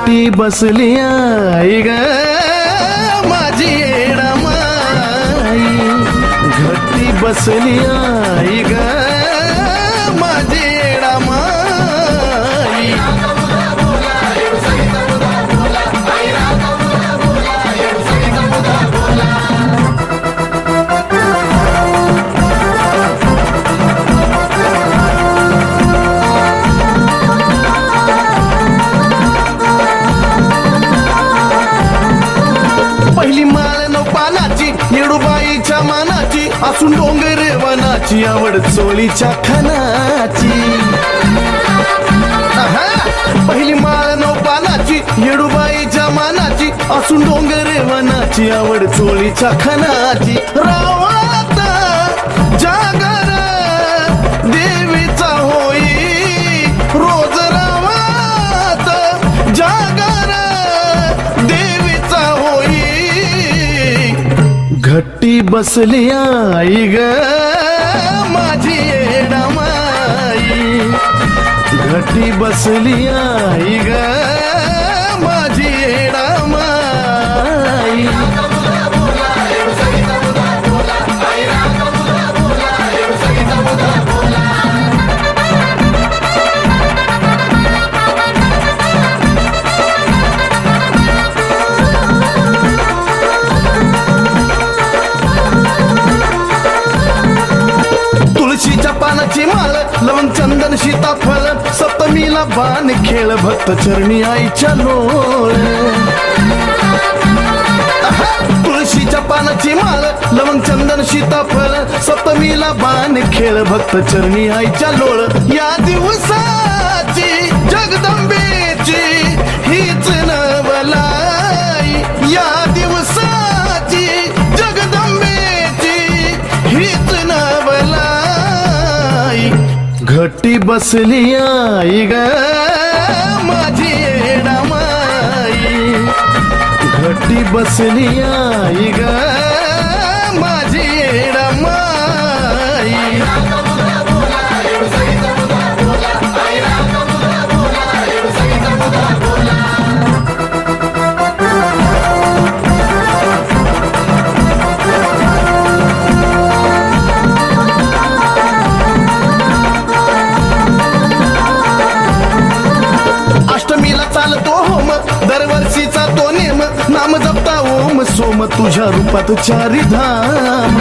घट्टी बसली आई ग माझी येडामाई, घट्टी बसली आई ग माझी येडामाई. पहिली माळ नऊ पानाची येडूबाईच्या मानाची, असून डोंगर वनाची आवड चोळीच्या खणाची. पहिली माळ नऊ पानाची येडूबाईच्या मानाची, असून डोंगर वनाची आवड चोळीच्या खणाची. रावात जागर देवीचा होई रोज, रावात जागर देवीचा होई. घट्टी बसली आई ग माझी येडामाई, घट्टी बसली आई ग माझी येडामाई. तुळशीच्या पानाची माळ लवंग चंदन सीताफळ, सप्तमीला बाण खेळ भक्त चरणी आईच्या लोळ. तुळशीच्या पानाची माळ लवंग चंदन सीताफळ, सप्तमीला बाण खेळ भक्त चरणी आईच्या लोळ. या दिवसाची जगदंबेची हीच नवलाई, या दिवसाची जगदंबेची हीच नवलाई. घट्टी बसली आई ग माझी येडामाई, घट्टी बसली आई ग माझी येडामाई. अष्टमीला चालतो होम दरवर्षीचा तो नेम, नाम जपता ओम सोम तुझ्या रूपात चारी धाम.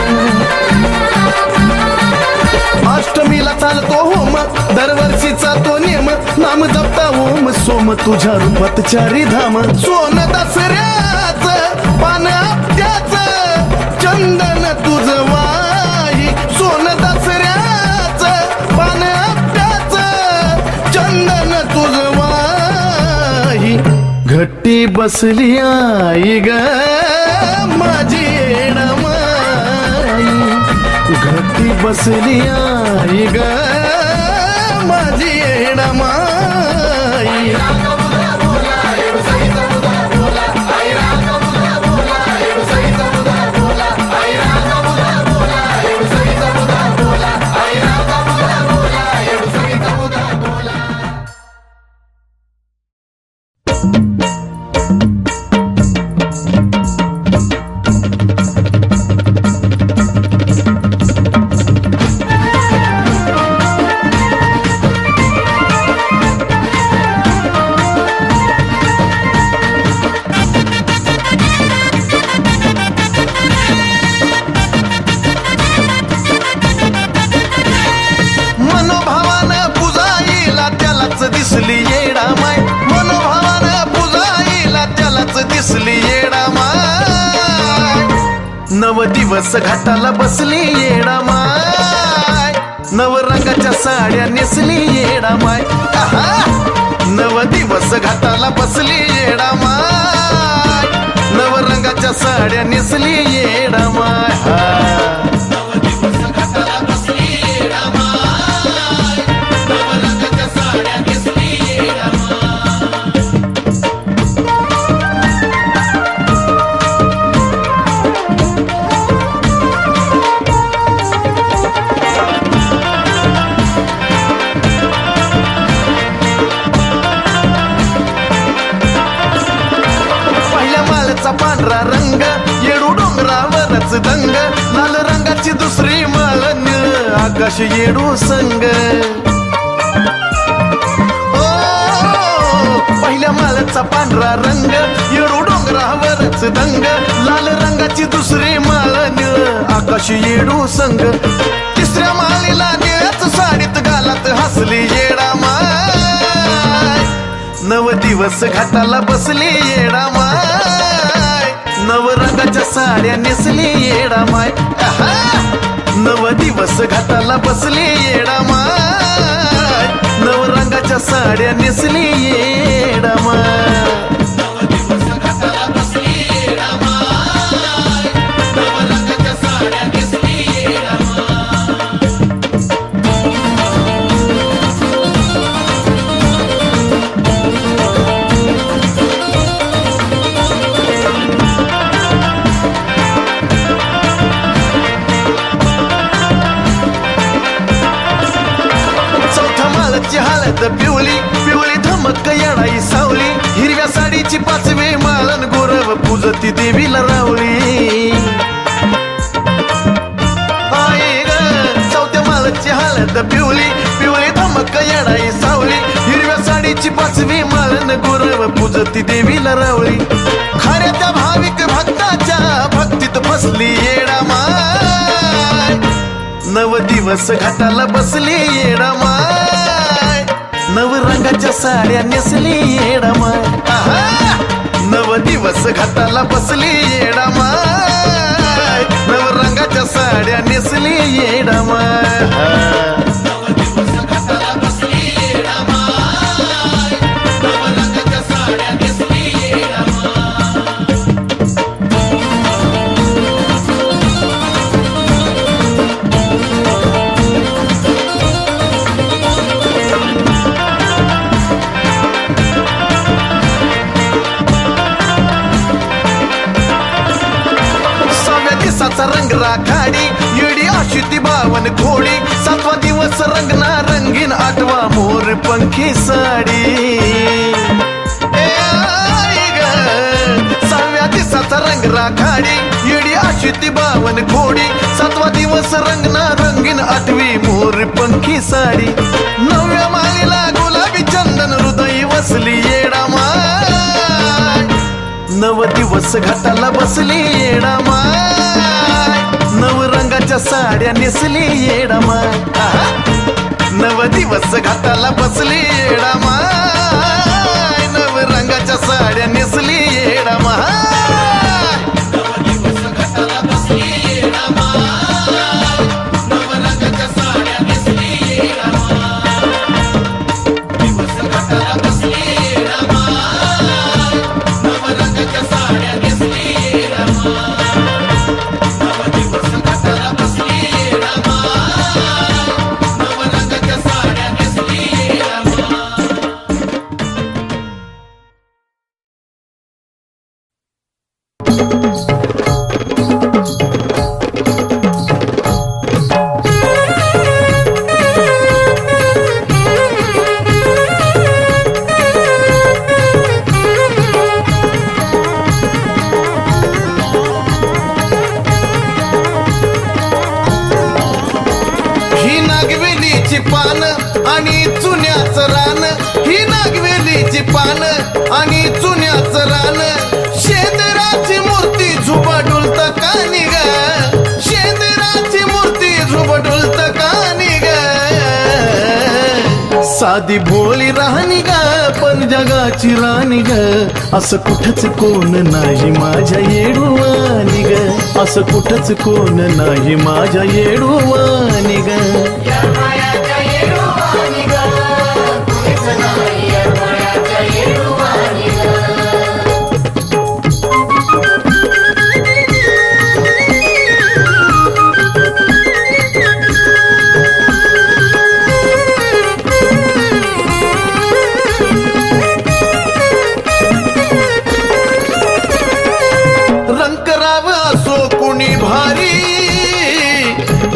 अष्टमीला चालतो होम दरवर्षीचा तो नेम, नाम जपता ओम सोम तुझ्या रूपात चारी धाम. सोन दसऱ्याच पान आपट्याच चंदन तुझ वाही, सोन दसऱ्याच पान आपट्याच चंदन तुझ वाही. घट्टी बसली आई ग माझी येडामाई, घट्टी बसली आई ग माझी येडामाई. दिसली येडामाय, मनोभावानं पुजाईला त्यालाच दिसली येडामाय. नव दिवस घाटाला बसली येडामाय, नव रंगाच्या साड्या नेसली येडामाय. नव दिवस घाटाला बसली येडामाय, नव रंगाच्या साड्या नेसली येडामाय. आकाश येडू संग. ओ पहिल्या माळाचा पांढरा रंग, येडू डोंगरावरच दंग, लाल रंगाची दुसरी माळ निळ आकाश येडू संग. तिसऱ्या माळीला निळ्याच साडीत गालात हसली येडा माय. नव दिवस घाटाला बसली येडा माय, नव रंगाच्या साड्या नेसली येडा माय. नव दिवस घाटाला बसली येडा माय, नव रंगाच्या साड्या नेसली येडा माय. हळद पिवली पिवली धमक येडाई सावली, हिरव्या साडीची पाचवी माळन गोरव पूजती देवीला रावली. आई ग चौथ्या माळची हळद पिवली पिवली धमक येडाई सावली, हिरव्या साडीची पाचवी माळन गोरव पूजती देवीला रावली. खऱ्या त्या भाविक भक्ताच्या भक्तीत फसली येडा माय, नव दिवस घाटाला बसली येडा माय, नव रंगाच्या साड्या नेसली येडा माय. नव दिवस घाटाला बसली येडा माय, नव रंगाच्या साड्या नेसली येडा माय. रंग राखाडी येडी अशी ती बावन घोडी, सातवा दिवस रंगना रंगीन आठवा मोर पंखी साडी. सहाव्या दिवसाचा रंग राखाडी येडी अशी ती बावन घोडी, सातवा दिवस रंगना रंगीन आठवी मोर पंखी साडी. नवव्या माळीला गुलाबी चंदन हृदय वसली येडा माय, नव दिवस घाटाला बसली येडा माय, नव रंगाच्या साड्या नेसली येडा माय. नव दिवस घाटाला बसली येडा माय, नव रंगाच्या साड्या नेसली येडा माय. पान आणि चुन्याचं रान, ही नागवेलीची पान आणि चुन्याचं रान, शेंदराची मूर्ती झुबडुलत कानी ग, शेंदराची मूर्ती झुबडुलत कानी ग. साधी भोळी राहणी ग पण जगाची राणी ग, असं कुठंच कोण नाही माझ्या येडूवानी ग, असं कुठंच कोण नाही माझ्या येडूवानी ग.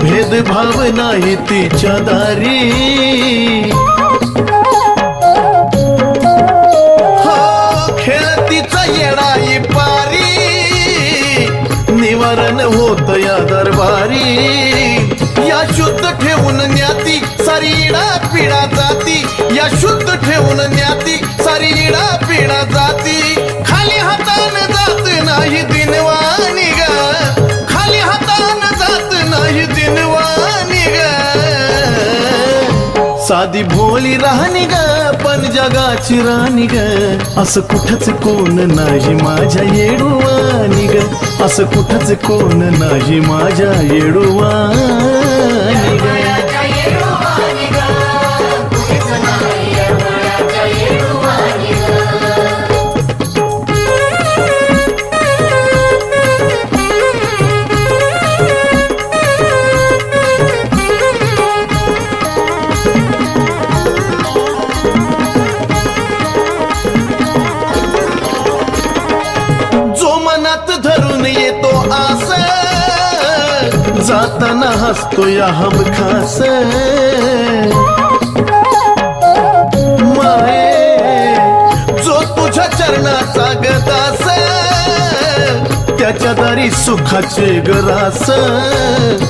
भेदभाव नाही तिच्या दारी, हो खेळतीचा येडाई पारी, निवारण होत या दरबारी. या शुद्ध ठेवून न्याती सारी इडा पिढा जाती, या शुद्ध ठेवून न्याती सारी इडा पिढा जाती. खाली हातान जात नाही दिनवानी ग, खाली हातान जात नाही दिनवानी ग. साधी भोळी राहणी ग पण जगाची राणी ग, असं कुठंच कोण नाही माझ्या येडुवानी ग, असं कुठंच कोण नाही माझ्या येडुवानी ग. धरून येतो आस, जाताना हसतो या हमखास. माये जो तुझ्या चरणाचा गदास, त्याच्या दारी सुखाचे गरास.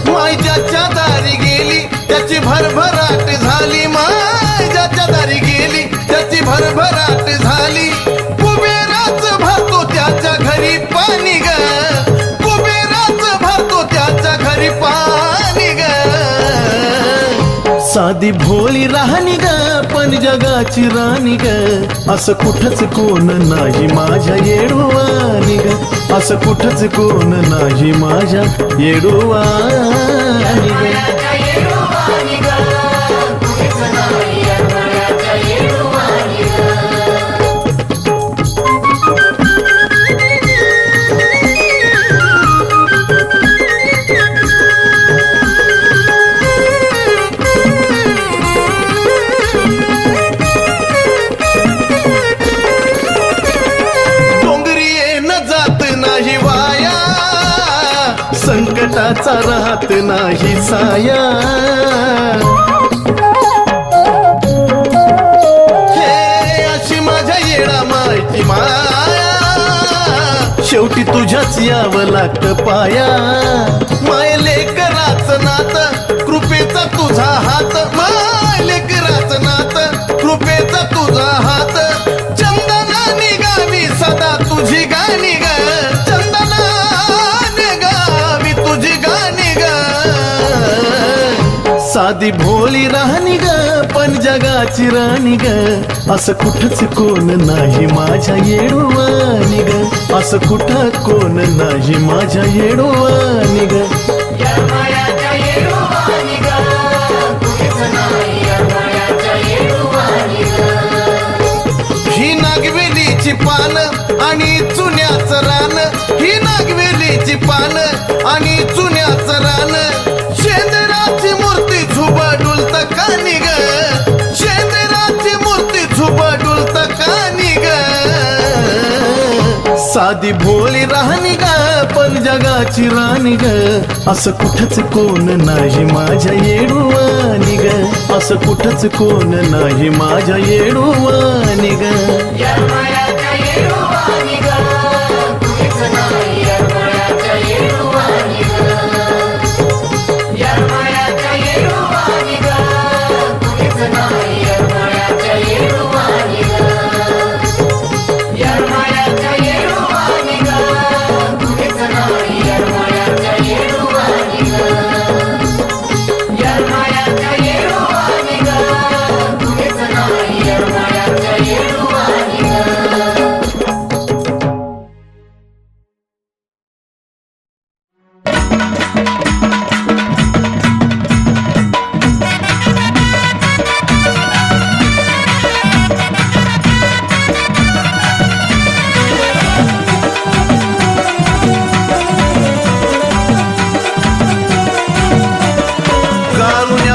माय ज्याच्या दारी गेली त्याची भरभराट झाली, माय ज्याच्या दारी गेली त्याची भरभराट झाली. कुबेराच भरतो त्याच्या घरी पाणी ग, कुबेराच भरतो त्याच्या घरी पाणी ग. साधी भोळी राहणी ग पण जगाची राणी ग, असं कुठंच कोण नाही माझ्या येडुवानी ग, असं कुठंच कोण नाही माझ्या येडुवानी ग. संकटाचा राहत नाही साया, हे अशी माझ्या येडा माहिती माया. शेवटी तुझ्याच यावं लागतं पाया. माय लेकराचं नात कृपेचा तुझा हात, माय लेकराचं नात कृपेचा तुझा हात. चंदनाने गावी सदा तुझी गाणी ग, चंदनाने गावी तुझी गाणी ग. साधी भोळी राहणी ग पण जगाची राणी ग, असं कुठंच कोण नाही माझ्या येडुवानी ग, असं कुठं कोण नाही माझ्या येडुवानी ग. ही नागवेलीची पान आणि चुन्याचं रान, ही नागवेलीची पान आणि चुन्याचं रान. शेंदराची मूर्ती झुबाडुलत कानी ग, शेंदराची मूर्ती झुबाडुलत कानी ग. साधी भोळी राहणी ग पण जगाची राणी ग, असं कुठंच कोण नाही माझ्या येडुवानी ग, असं कुठंच कोण नाही माझ्या येडुवानी ग.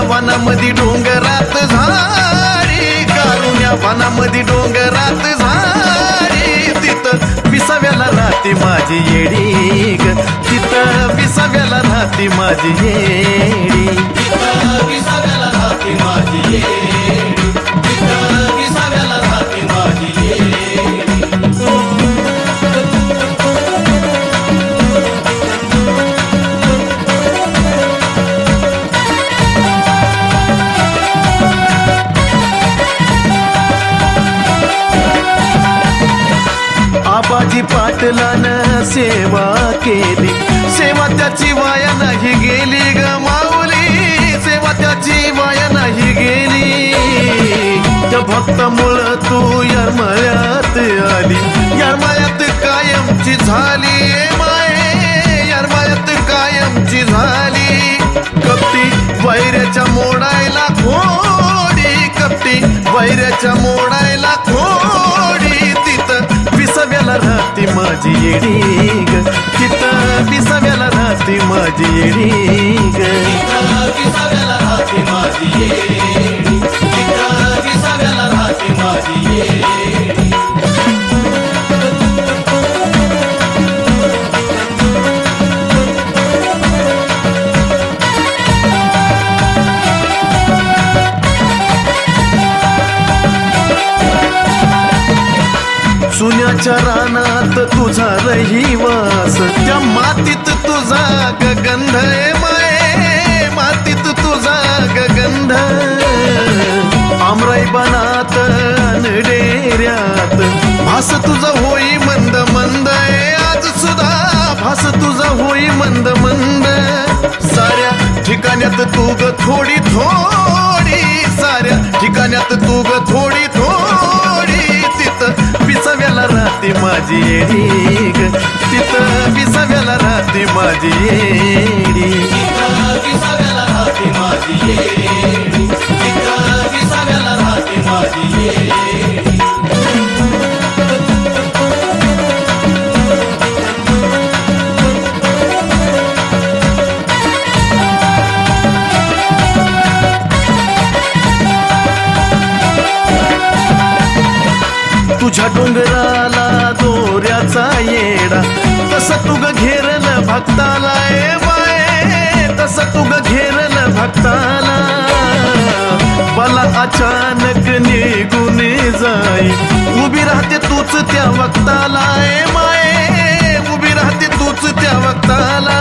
वनामध्ये डोंगरात झाडी, कारुण्या वनामध्ये डोंगरात झाडी. तिथं विसाव्याला राहते माझी येडी ग, तिथं विसाव्याला राहते माझी येडी. तिथं विसाव्याला राहते माझी येडी, तिथं विसाव्याला राहते माझी येडी. सेवा केली, सेवा त्याची वाया नाही गेली ग माऊली, सेवा त्याची वाया नाही गेली. त्या भक्तामुळं तू यरमळ्यात आली, यरमळ्यात कायमची झाली माये, यरमळ्यात कायमची झाली. कपटी वैऱ्याच्या मोडायला खोडी, कपटी वैऱ्याच्या मोडायला खोडी, तिथं विसाव्याला राहती माझी येडी ग, तिथं विसाव्याला राहती माझी येडी ग, विसाव्याला राहती माझी येडी, तिथं विसाव्याला राहती माझी येडी. सुन्याच्या रानात तुझा रहिवास, त्या मातीत तुझा गगंध माये, मातीत तुझा गगंध. आमराई बनात डेऱ्यात भास तुझा होई मंद मंद, आज सुद्धा भास तुझा होई मंद मंद. साऱ्या ठिकाण्यात तू ग थोडी थोडी, साऱ्या ठिकाण्यात तू ग थोडी थोडी, तिथं विसाव्याला राहते माझी येडी ग, तिथं विसाव्याला राहते माझी येडी, विसाव्याला राहते माझी येडी, तिथं विसाव्याला राहते माझी येडी. तुझ्या डोंगराला दोऱ्याचा येडा, तसं तुग घेरल भक्ताला ए माये, तसं तुग घेरल भक्ताला. मला अचानक निघून जाई, उभी राहते तूच त्या वक्ताला ए माये, उभी राहते तूच त्या वक्ताला.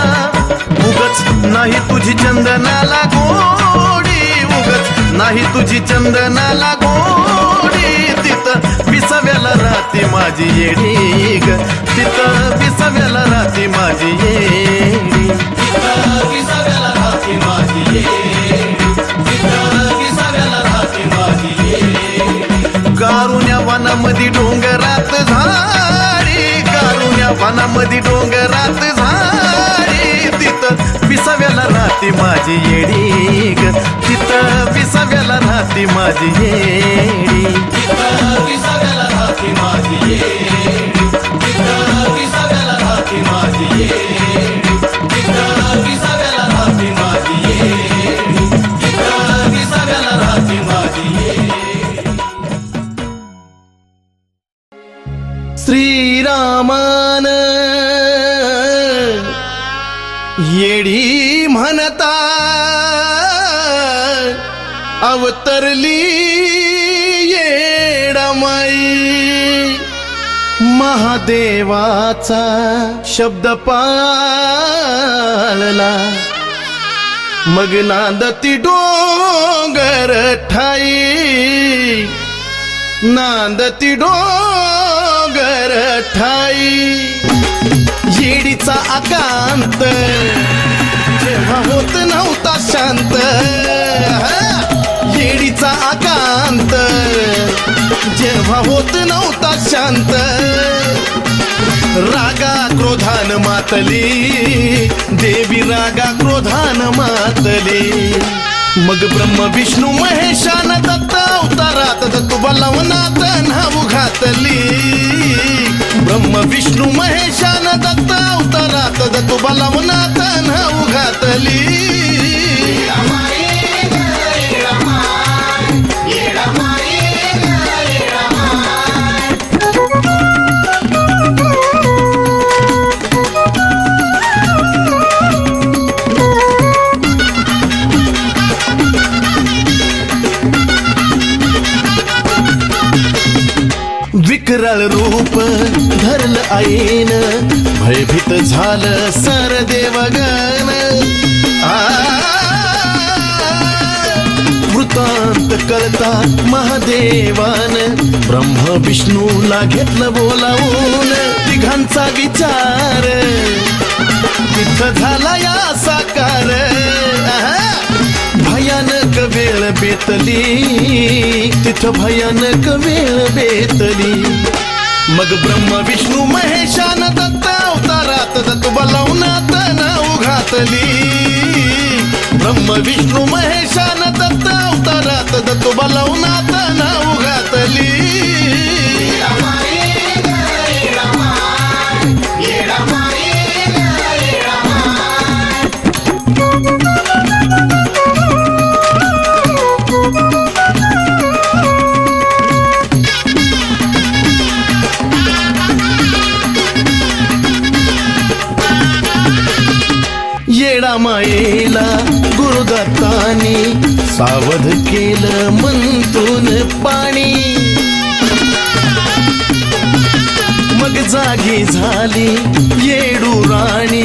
उगच नाही तुझी चंदनाला गोडी, उगच नाही तुझी चंदनाला गोडी, तिथं विसाव्याला राहते माझी येडी ग, तिथं विसाव्याला राहते माझी येडी, तिथं विसाव्याला राहते माझी येडी, तिथं विसाव्याला राहते माझी येडी. कारुण्या वनामध्ये डोंगरात झाडी, कारुण्या वनामध्ये डोंगरात झाडी, तिथं विसाव्याला राहते माझी येडी ग, तिथं विसाव्याला राहते माझी येडी, तिथं विसाव्याला राहते माझी येडी, तिथं विसाव्याला राहते माझी येडी, तिथं विसाव्याला राहते माझी येडी, तिथं विसाव्याला राहते माझी येडी. श्रीरामान येडी म्हणता अवतरली येडामाई, महादेवाचा शब्द पाळला, मग नांदती डोंगर ठाई, नांदती डोंगर ठाई. येडीचा आकांत जेव्हा होत नव्हता शांत, येडीचा आकांत जेव्हा होत नव्हता शांत. रागा क्रोधान मातली देवी, रागा क्रोधान मातली. मग ब्रह्म विष्णू महेशान दत्त अवतारात दत्तू बलवनात नाव घातली. ब्रह्म विष्णू महेशान दत्त अवतारात दत्तू बलवनात नाव घातली. विकराळ रूप धरलं आईन, भयभीत झालं सर देवगण. वृत्तांत करता महादेवान ब्रह्म विष्णूला घेतलं बोलावून. तिघांचा विचार तिथं झाला या साकार भयानक वेळ बेतली तिथं भयानक वेळ बेतली मग ब्रह्म विष्णू महेशान दत्त अवतारात दत्त बलवनात नाव घातली ब्रह्म विष्णू महेशान दत्त अवतारात दत्त बलवनात नाव घातली येडा मायेला गुरुदत्तानी सावध केलं मंतून पाणी मग जागी झाली येडू राणी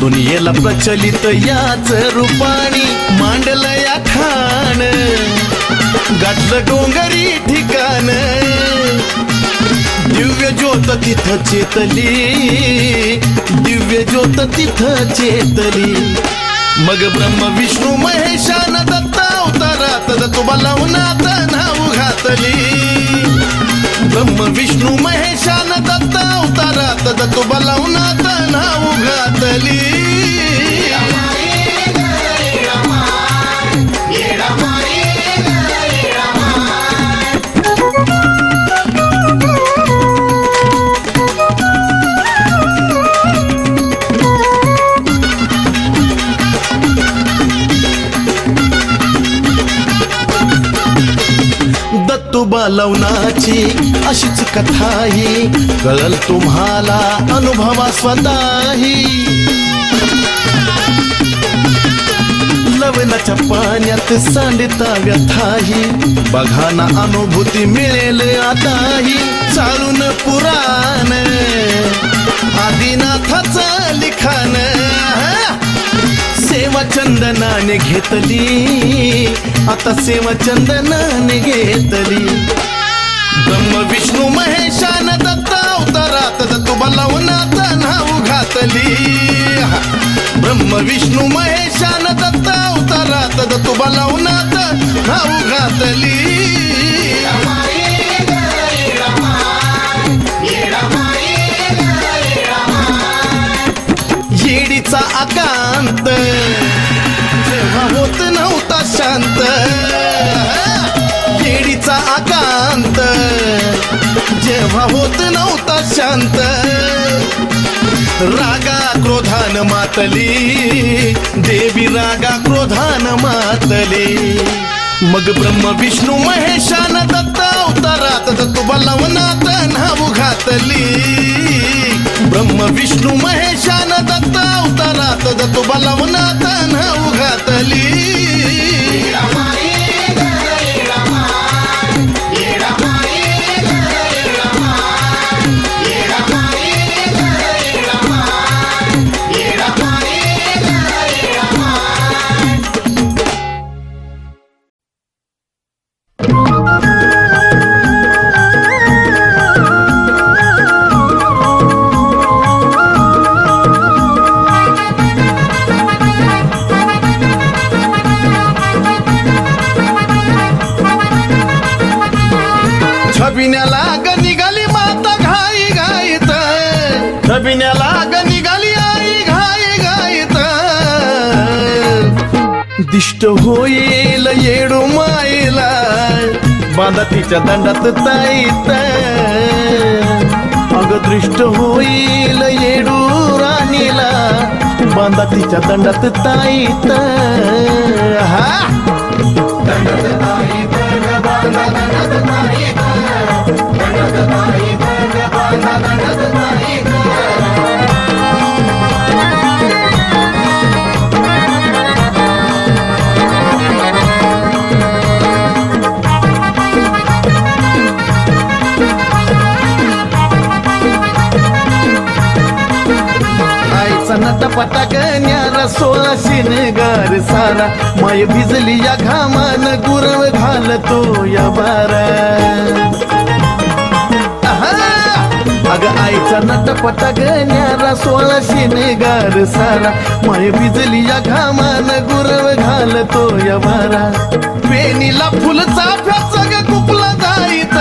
दुनियेला प्रचलित याच रूपाणी मांडलं या खान गाठलं डोंगरी ठिकाण दिव्य ज्योत तिथं चेतली दिव्य ज्योत तिथं चेतली मग ब्रह्म विष्णू महेशान दत्त अवतारात दत्त बलवनात नाव घातली ब्रह्म विष्णू महेशान दत्त अवतारात दत्त बलवनात नाव घातली बलवनाची अशीच कथाही कळल तुम्हाला अनुभवा स्वतःही लवणाच्या पाण्यात सांडता व्यथाही बघा ना अनुभूती मिळेल आताही चालून पुराण आदिनाथाचं लिखाण सेवा चंदनाने घेतली आता सेवा चंदनाने घेतली ब्रह्म विष्णू महेशान दत्त अवतारात दत्त बलवनात नाव घातली ब्रह्म विष्णू महेशान दत्त अवतारात दत्त बलवनात नाव घातली येडीचा आकांत जेव्हा होत नव्हता शांत येडीचा आकांत जेव्हा होत नव्हता शांत रागा क्रोधान मातली देवी रागा क्रोधान मातली मग ब्रह्म विष्णू महेशान दत्त अवतारात दत्त बलवनात नाव घातली ब्रह्म विष्णू महेशान दत्त अवतारात दत्त बलवनात नाव घातली छबिन्याला ग निघाली माता घाई घाईत छबिन्याला ग निघाली आई घाई घाईत दिष्ट होईल येडू माईला बांधा तिच्या दंडात ताईत अग दृष्ट होईल येडू राणीला बांधा तिच्या दंडात ताईत हा दंडात ताईत बांधा दंडात ताईत आईचा नटापटा गण्याला 16 शिनगार सारा माय भिजली या घामान गुरव घालतो या बारा अग आईचा नटपटा गण्यारा 16 शिनगार सारा माय भिजली या घामान गुरव घालतो या वारा वेणीला फुल चाफ्याचा ग कुपला जाईत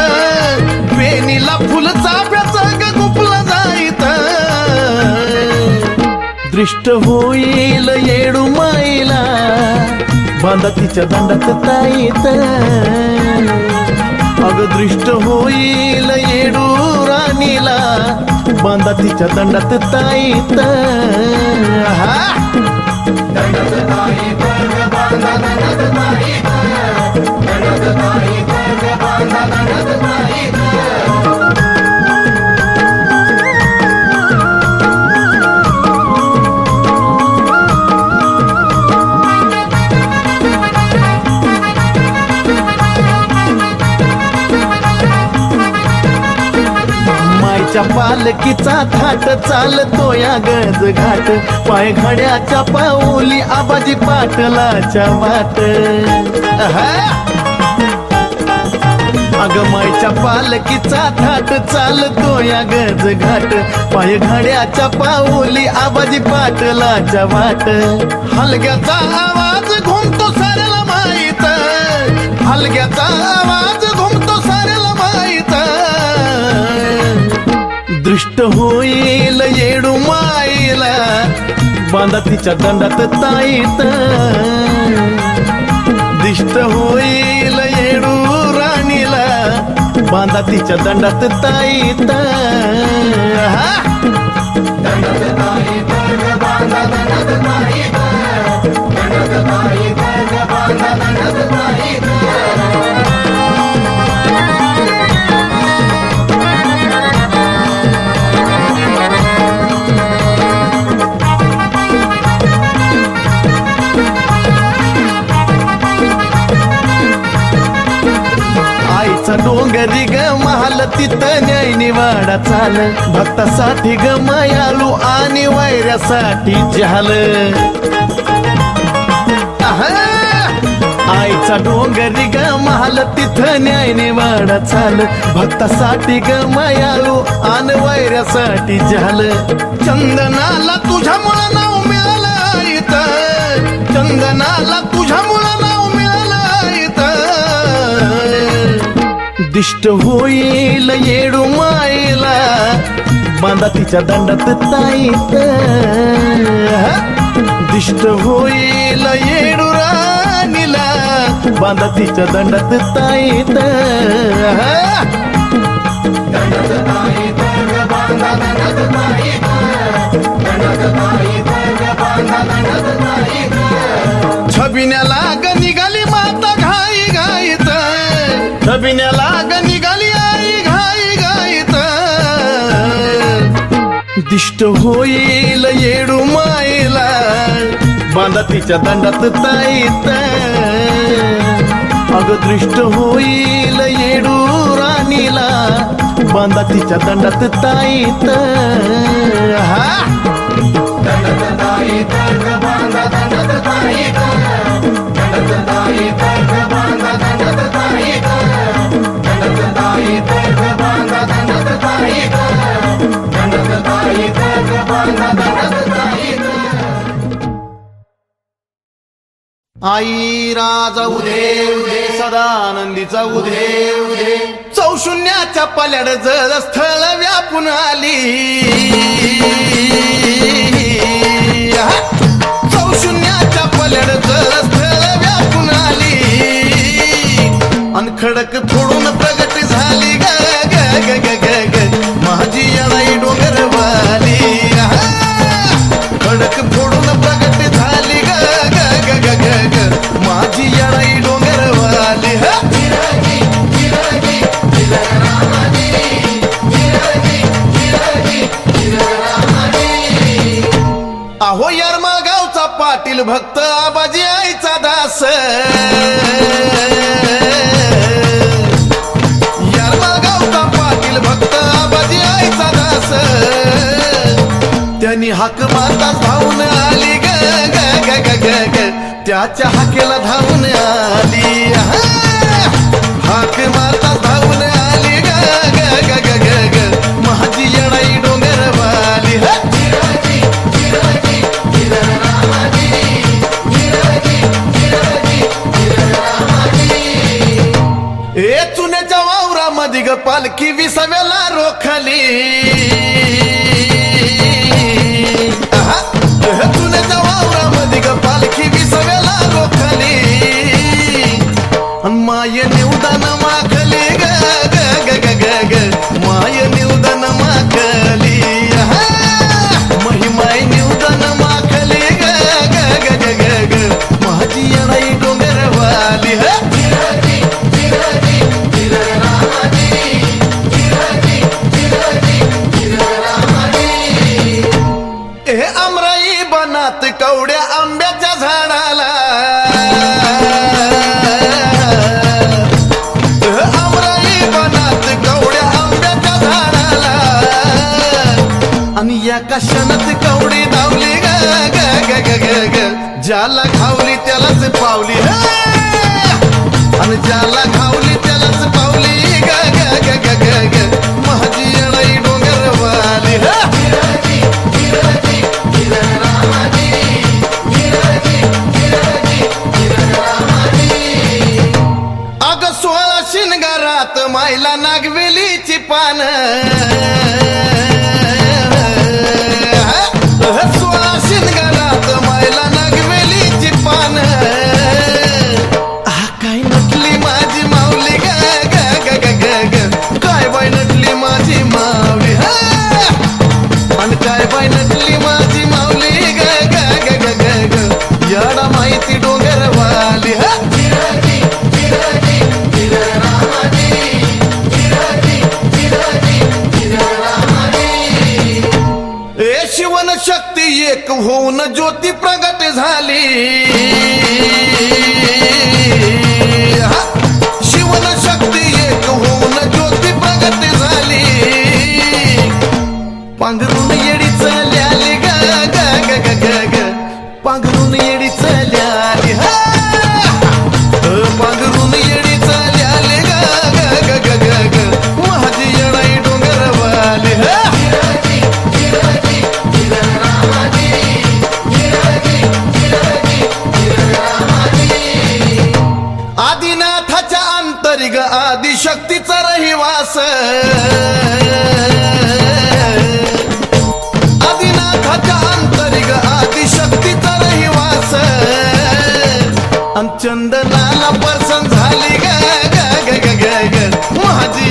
वेणीला फुल चाफ्याचा ग कुपला जाईत दृष्ट होईल येडू माईला बांधा तिच्या दंडात ताईत अग दृष्ट होईल येडू राणीला बांधा तिच्या दंडात ताईत पालकीचा थाट चालतो या गज घाट पाय घड्याच्या पाऊली आबाजी पाटलाच्या वाट अगमाईच्या पालकीचा थाट चालतो या गज घाट पाय घड्याच्या पाऊली आबाजी पाटलाच्या वाट हलग्याचा आवाज घुमतो साऱ्याला माहीत हलग्याचा आवाज घुमतो साऱ्याला माहीत दृष्ट होईल येडू माईला बांधा तिच्या दंडात ताईत दिष्ट होईल येडू राणीला बांधा तिच्या दंडात ताईत डोंगरी ग महाल तिथं न्याय निवाडा चाल भक्तासाठी ग मायाळू आणि वैऱ्यासाठी जहाल आईचा डोंगरी ग महाल तिथं न्याय निवाडा चाल भक्तासाठी ग मायाळू आणि वैऱ्यासाठी जहाल चंदनाला तुझ्यामुळं नाव मिळालं इथं चंदनाला तुझ्यामुळं नाव मिळालं इथं दिष्ट होईल येडू माईला बांधा तिच्या दंडात ताईत दिष्ट होईल येडू राणीला बांधा तिच्या दंडात ताईत छबिन्याला ग निघाली माता घाई घाईत छबिन्याला ग निघाली आई घाई घाईत दिष्ट होईल येडू माईला बांधा तिच्या दंडात ताईत अग दृष्ट होईल येडू राणीला बांधा तिच्या दंडात ताईत आई राजा उदे उदे सदानंदीचा उदे उदे चौशून्याच्या पल्याड जळ स्थळ व्यापून आली चौशून्याच्या पल्याड जळ स्थळ व्यापून आली अन खडक फोडून प्रगट झाली ग ग ग ग ग ग माझी येणाई डोंगरवाली खडक फोडून प्रगट झाली ग ग ग ग ग ग माझी येणाई डोंगरवाली अहो यरमा गावचा पाटील भक्त आबाजी आईचा दास यरमा गावचा पाटील भक्त आबाजी आईचा दास त्यांनी हाक मारता धावून आली ग ग ग ग ग ग त्याच्या हाकेला धावून आली हाक मारता धावून आली ग ग ग ग ग ग माझी पालखी विसाव्याला रोखली आहा, जुन्याच्या वावरामध्ये ग पालखी विसाव्याला रोखली अन माय निवदान माखली ग ग ग ग ग ग माय निवदान माखली आहा, महिमाय निवदान माखली ग ग ग ग ग ग माझी येणाई डोंगरवाली ह हे अमराई बनात कवड्या आंब्याच्या झाडाला अमराई बनात कवड्या आंब्याच्या झाडाला आणि या कशानच कवडी धावली ग ग ग ग ग ग ज्याला खावली त्यालाच पावली आणि ज्याला खावली त्यालाच पावली ग ग ग ग ग ग माझी येणाई डोंगरवाली अग 16 शिनगारात मायला नागवेलीची पान 16 शिनगारात मायला नागवेलीची पान काय नटली माझी माऊली ग ग ग ग ग ग काय बाय नटली माझी माऊली आणि काय बाय नटली माझी माऊली ग ग ग ग ग ग याडा माहिती डोंगरवाली ए शिवन शक्ती एक होऊन ज्योती प्रगट झाली शिवन शक्ती एक होऊन ज्योती प्रगट झाली पांघरून येडी चल्याली ग ग ग ग ग ग पांघरून येडी चल्याली पांघरून येडी चल्याली ग ग ग ग ग ग माझी येणाई डोंगरवाली आदिनाथाच्या अंतरिग आदिशक्तीचा रहिवास आदिनाथाच्या अंतरिग आदिशक्तीचा रहिवास चंदनाला पर्सन झाली ग ग ग ग ग माझी